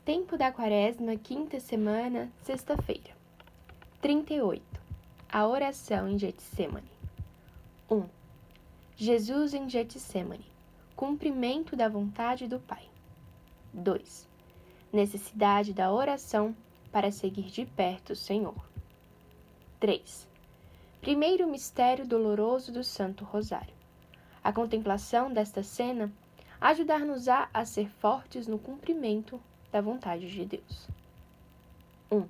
Tempo da Quaresma, quinta semana, sexta-feira. 38. A oração em Getsêmani. 1. Jesus em Getsêmani. Cumprimento da vontade do Pai. 2. Necessidade da oração para seguir de perto o Senhor. 3. Primeiro mistério doloroso do Santo Rosário. A contemplação desta cena ajudar-nos-á a ser fortes no cumprimento da vontade de Deus. 1.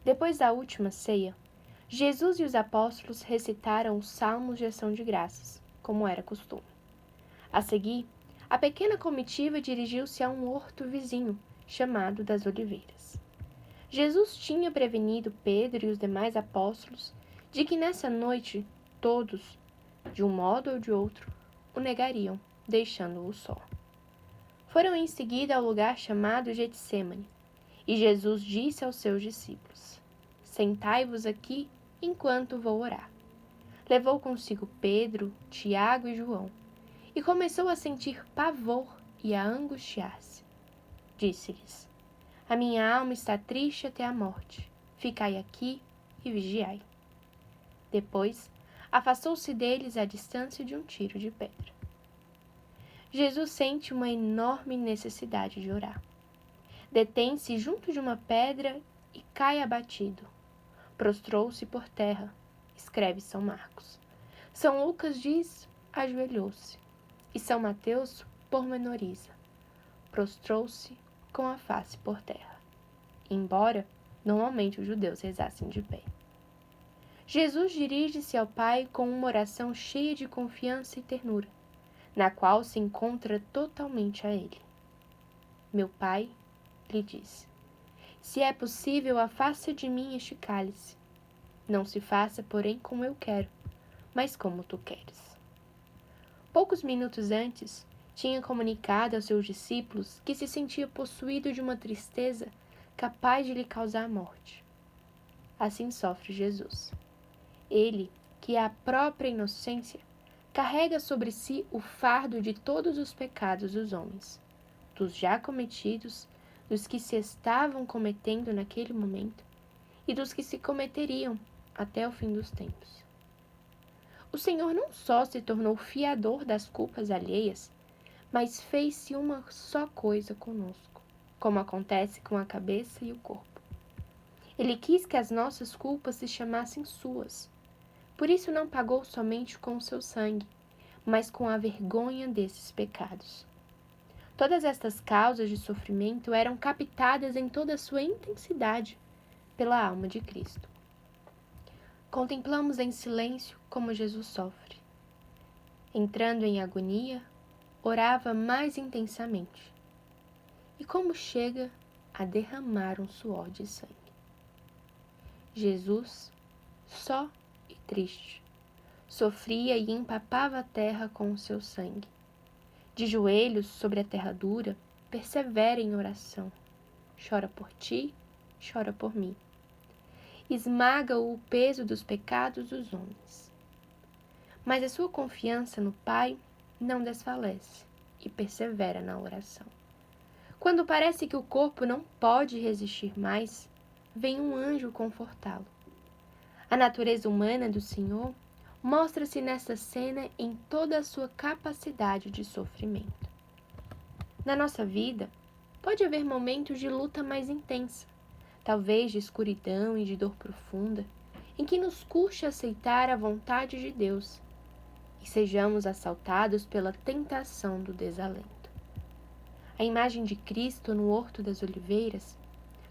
Depois da última ceia, Jesus e os apóstolos recitaram os salmos de ação de graças, como era costume. A seguir, a pequena comitiva dirigiu-se a um horto vizinho, chamado das Oliveiras. Jesus tinha prevenido Pedro e os demais apóstolos de que nessa noite todos, de um modo ou de outro, o negariam, deixando-o só. Foram em seguida ao lugar chamado Getsêmani, e Jesus disse aos seus discípulos: Sentai-vos aqui enquanto vou orar. Levou consigo Pedro, Tiago e João, e começou a sentir pavor e a angustiar-se. Disse-lhes: A minha alma está triste até a morte. Ficai aqui e vigiai. Depois, afastou-se deles à distância de um tiro de pedra. Jesus sente uma enorme necessidade de orar. Detém-se junto de uma pedra e cai abatido. Prostrou-se por terra, escreve São Marcos. São Lucas diz, ajoelhou-se. E São Mateus pormenoriza. Prostrou-se com a face por terra. Embora, normalmente, os judeus rezassem de pé. Jesus dirige-se ao Pai com uma oração cheia de confiança e ternura, na qual se encontra totalmente a Ele. Meu Pai, lhe disse, se é possível, afasta de mim este cálice. Não se faça, porém, como eu quero, mas como tu queres. Poucos minutos antes, tinha comunicado aos seus discípulos que se sentia possuído de uma tristeza capaz de lhe causar a morte. Assim sofre Jesus. Ele, que é a própria inocência, carrega sobre si o fardo de todos os pecados dos homens, dos já cometidos, dos que se estavam cometendo naquele momento e dos que se cometeriam até o fim dos tempos. O Senhor não só se tornou fiador das culpas alheias, mas fez-se uma só coisa conosco, como acontece com a cabeça e o corpo. Ele quis que as nossas culpas se chamassem suas. Por isso não pagou somente com o seu sangue, mas com a vergonha desses pecados. Todas estas causas de sofrimento eram captadas em toda a sua intensidade pela alma de Cristo. Contemplamos em silêncio como Jesus sofre. Entrando em agonia, orava mais intensamente. E como chega a derramar um suor de sangue. Jesus, só e triste, sofria e empapava a terra com o seu sangue. De joelhos sobre a terra dura, persevera em oração. Chora por ti, chora por mim. Esmaga-o o peso dos pecados dos homens. Mas a sua confiança no Pai não desfalece e persevera na oração. Quando parece que o corpo não pode resistir mais, vem um anjo confortá-lo. A natureza humana do Senhor mostra-se nesta cena em toda a sua capacidade de sofrimento. Na nossa vida, pode haver momentos de luta mais intensa, talvez de escuridão e de dor profunda, em que nos custe aceitar a vontade de Deus e sejamos assaltados pela tentação do desalento. A imagem de Cristo no Horto das Oliveiras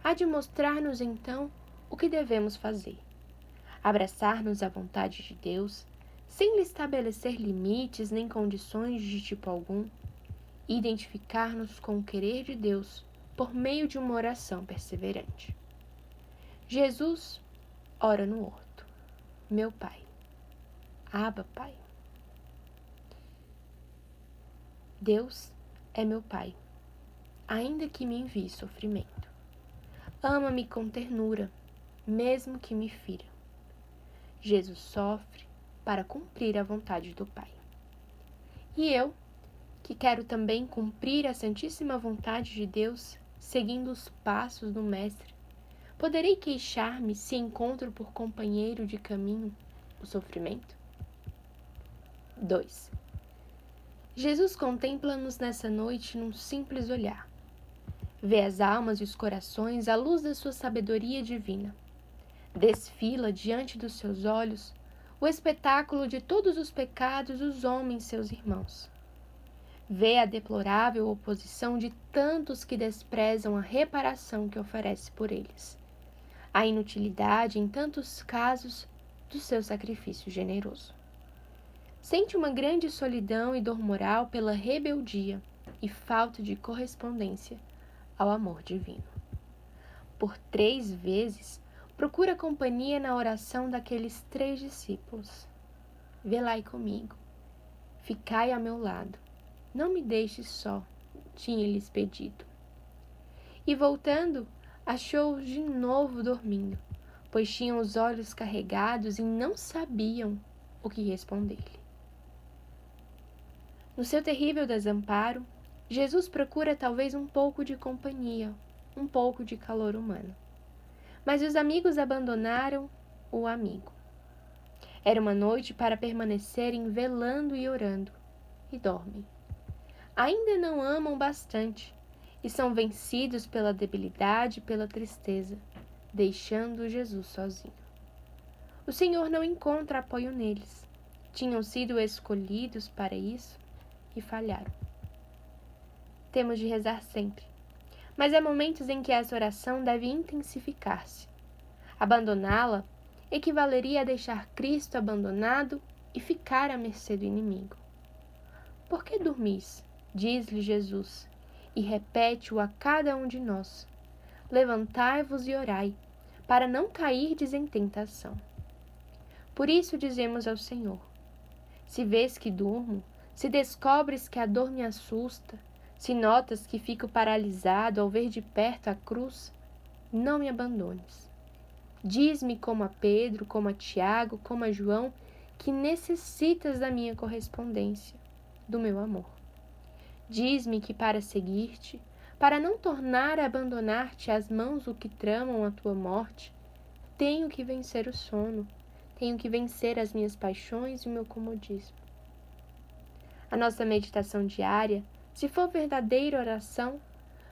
há de mostrar-nos então o que devemos fazer. Abraçar-nos à vontade de Deus, sem lhe estabelecer limites nem condições de tipo algum, e identificar-nos com o querer de Deus por meio de uma oração perseverante. Jesus ora no horto. Meu Pai. Abba, Pai. Deus é meu Pai, ainda que me envie sofrimento. Ama-me com ternura, mesmo que me fira. Jesus sofre para cumprir a vontade do Pai. E eu, que quero também cumprir a santíssima vontade de Deus, seguindo os passos do Mestre, poderei queixar-me se encontro por companheiro de caminho o sofrimento? 2. Jesus contempla-nos nessa noite num simples olhar. Vê as almas e os corações à luz da sua sabedoria divina. Desfila diante dos seus olhos o espetáculo de todos os pecados dos homens, seus irmãos. Vê a deplorável oposição de tantos que desprezam a reparação que oferece por eles, a inutilidade, em tantos casos, do seu sacrifício generoso. Sente uma grande solidão e dor moral pela rebeldia e falta de correspondência ao amor divino. Por 3 vezes, procura companhia na oração daqueles 3 discípulos. Velai comigo, ficai ao meu lado, não me deixes só, tinha-lhes pedido. E voltando, achou-os de novo dormindo, pois tinham os olhos carregados e não sabiam o que responder-lhe. No seu terrível desamparo, Jesus procura talvez um pouco de companhia, um pouco de calor humano. Mas os amigos abandonaram o amigo. Era uma noite para permanecerem velando e orando, e dormem. Ainda não amam bastante, e são vencidos pela debilidade e pela tristeza, deixando Jesus sozinho. O Senhor não encontra apoio neles. Tinham sido escolhidos para isso e falharam. Temos de rezar sempre, mas há momentos em que essa oração deve intensificar-se. Abandoná-la equivaleria a deixar Cristo abandonado e ficar à mercê do inimigo. Por que dormis? Diz-lhe Jesus, e repete-o a cada um de nós. Levantai-vos e orai, para não cairdes em tentação. Por isso dizemos ao Senhor: se vês que durmo, se descobres que a dor me assusta, se notas que fico paralisado ao ver de perto a cruz, não me abandones. Diz-me como a Pedro, como a Tiago, como a João, que necessitas da minha correspondência, do meu amor. Diz-me que para seguir-te, para não tornar a abandonar-te às mãos o que tramam a tua morte, tenho que vencer o sono, tenho que vencer as minhas paixões e o meu comodismo. A nossa meditação diária, se for verdadeira oração,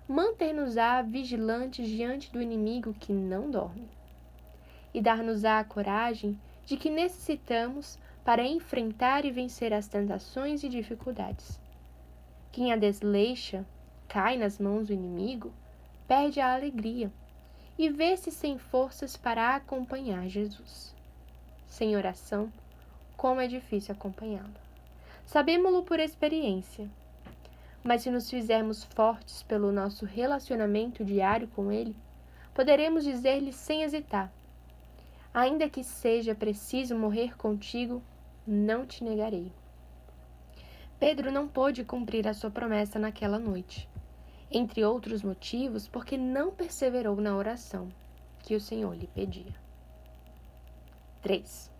manter-nos-á vigilantes diante do inimigo que não dorme, e dar-nos-á a coragem de que necessitamos para enfrentar e vencer as tentações e dificuldades. Quem a desleixa, cai nas mãos do inimigo, perde a alegria e vê-se sem forças para acompanhar Jesus. Sem oração, como é difícil acompanhá-lo. Sabemo-lo por experiência, mas se nos fizermos fortes pelo nosso relacionamento diário com Ele, poderemos dizer-lhe sem hesitar: ainda que seja preciso morrer contigo, não te negarei. Pedro não pôde cumprir a sua promessa naquela noite, entre outros motivos porque não perseverou na oração que o Senhor lhe pedia. 3.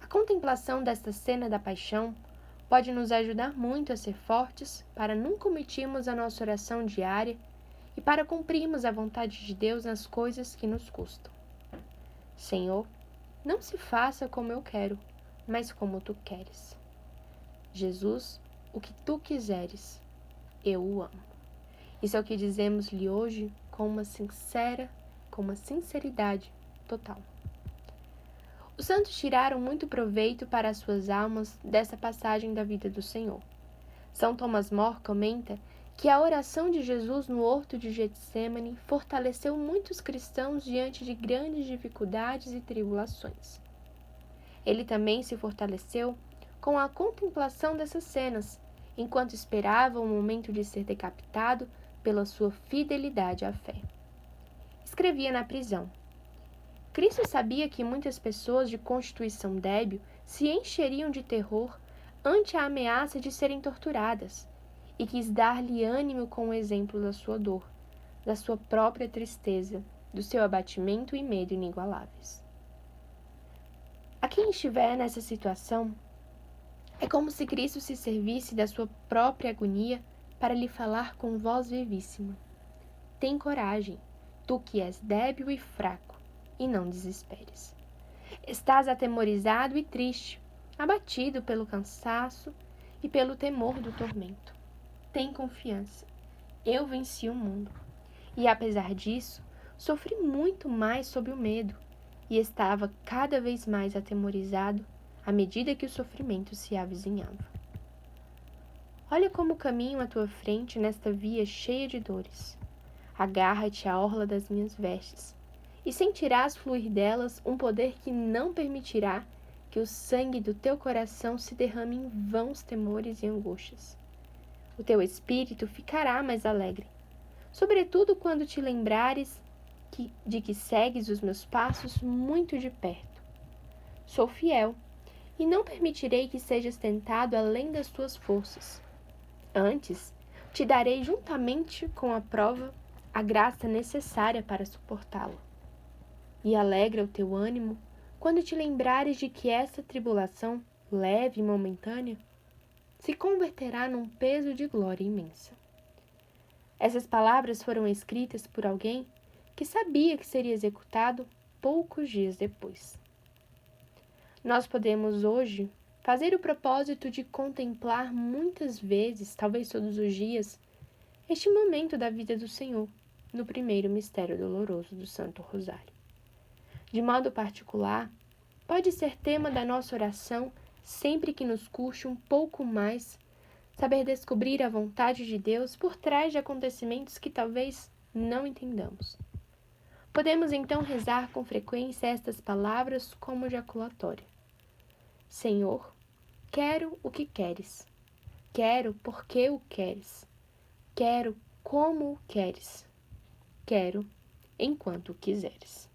A contemplação desta cena da paixão pode nos ajudar muito a ser fortes para nunca omitirmos a nossa oração diária e para cumprirmos a vontade de Deus nas coisas que nos custam. Senhor, não se faça como eu quero, mas como tu queres. Jesus, o que tu quiseres, eu o amo. Isso é o que dizemos-lhe hoje com uma sinceridade total. Os santos tiraram muito proveito para as suas almas dessa passagem da vida do Senhor. São Thomas More comenta que a oração de Jesus no horto de Getsêmani fortaleceu muitos cristãos diante de grandes dificuldades e tribulações. Ele também se fortaleceu com a contemplação dessas cenas, enquanto esperava o momento de ser decapitado pela sua fidelidade à fé. Escrevia na prisão: Cristo sabia que muitas pessoas de constituição débil se encheriam de terror ante a ameaça de serem torturadas, e quis dar-lhe ânimo com o exemplo da sua dor, da sua própria tristeza, do seu abatimento e medo inigualáveis. A quem estiver nessa situação, é como se Cristo se servisse da sua própria agonia para lhe falar com voz vivíssima. Tem coragem, tu que és débil e fraco, e não desesperes. Estás atemorizado e triste, abatido pelo cansaço e pelo temor do tormento. Tem confiança. Eu venci o mundo. E apesar disso, sofri muito mais sob o medo e estava cada vez mais atemorizado à medida que o sofrimento se avizinhava. Olha como caminho à tua frente nesta via cheia de dores. Agarra-te à orla das minhas vestes e sentirás fluir delas um poder que não permitirá que o sangue do teu coração se derrame em vãos temores e angústias. O teu espírito ficará mais alegre, sobretudo quando te lembrares de que segues os meus passos muito de perto. Sou fiel e não permitirei que sejas tentado além das tuas forças. Antes, te darei juntamente com a prova a graça necessária para suportá-la. E alegra o teu ânimo quando te lembrares de que esta tribulação, leve e momentânea, se converterá num peso de glória imensa. Essas palavras foram escritas por alguém que sabia que seria executado poucos dias depois. Nós podemos hoje fazer o propósito de contemplar muitas vezes, talvez todos os dias, este momento da vida do Senhor, no primeiro mistério doloroso do Santo Rosário. De modo particular, pode ser tema da nossa oração sempre que nos custe um pouco mais saber descobrir a vontade de Deus por trás de acontecimentos que talvez não entendamos. Podemos então rezar com frequência estas palavras como jaculatória. Senhor, quero o que queres. Quero porque o queres. Quero como o queres. Quero enquanto quiseres.